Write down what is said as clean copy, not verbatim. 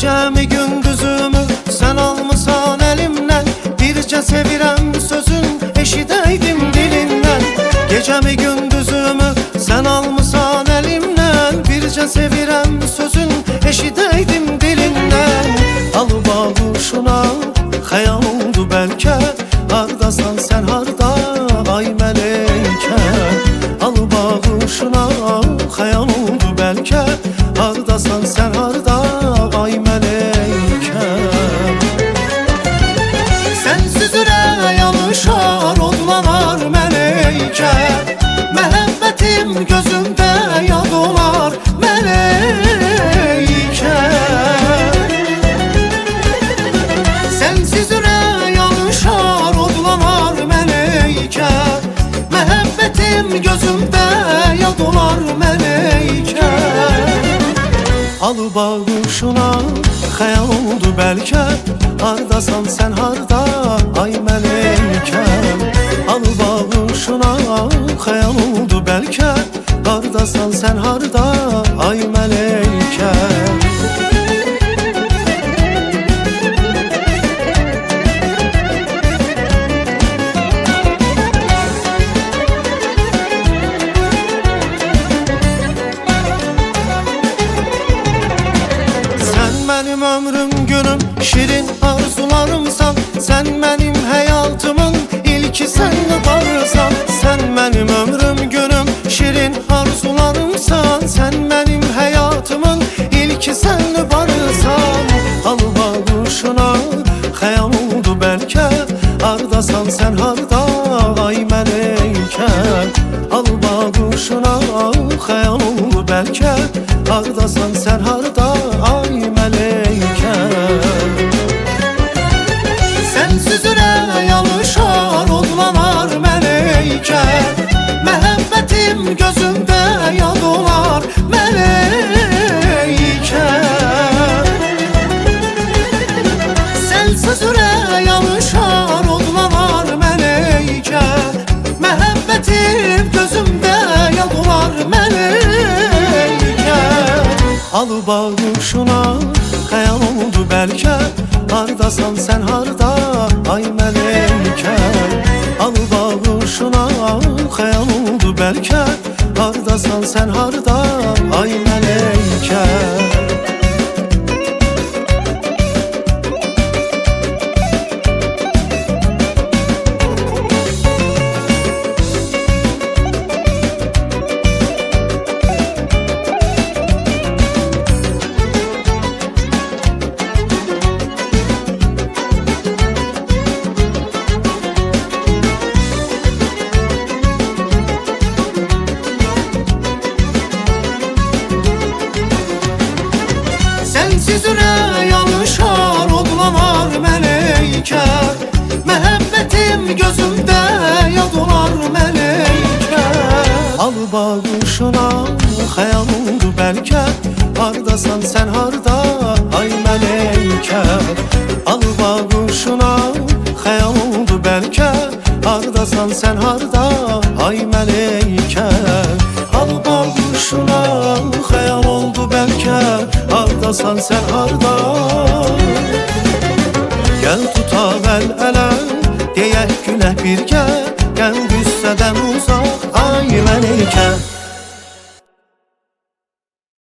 Gecemi gündüzümü sen almısan elimden, birce sevirem sözün eşideydim dilinden. Gecemi gündüzümü sen almısan elimden, birce sevirem sözün eşideydim dilinden. Al bağışına hayal oldu belki, hardasan sen harda ay meleke. Al bağışına hayal oldu belki, hardasan sen harda ay meleke. Sensiz ürək alışar, odlanar meleke. Məhəbbətim gözümdə yad olar meleke. Sensiz ürək alışar, odlanar meleke. Məhəbbətim gözümdə yad olar meleke. Al bağışına hayal oldu belki, hardasan sen harda ay meleke. Al bağışına hayal oldu belki, hardasan sen harda ay meleke. Benim ömrüm günüm şirin arzularımsan, sen benim hayatımın ilki sen varsan. Sen benim ömrüm günüm şirin arzularımsan, sen benim hayatımın ilki sen varsan. Al bağışına hayal oldu belki, hardasan sen harda ay meleke. Al bağışına hayal oldu belki, hardasan sen harda ay meleke. Sensiz ürək alışar, odlanar meleke. Məhəbbətim gözümdə yad olar meleke. Sensiz ürək alışar, odlanar meleke. Məhəbbətim gözümdə yad olar meleke. Al bağışına hayal oldu belki, hardasan sen harda ay meleke. Al bağışına hayal oldu belki, hardasan sen harda ay meleke. Sensiz ürək alışar, odlanar meleke. Məhəbbətim gözümdə yad olar meleke. Al bağışına hayal oldu belki, hardasan sen harda ay meleke. Al bağışına hayal oldu belki, hardasan sen harda ay meleke. Al bağışına hayal oldu belki, hardasan sen harda. Gel tutaq əl-ələ, deyək gülək birgə, gən qüssədən uzaq ay meleke.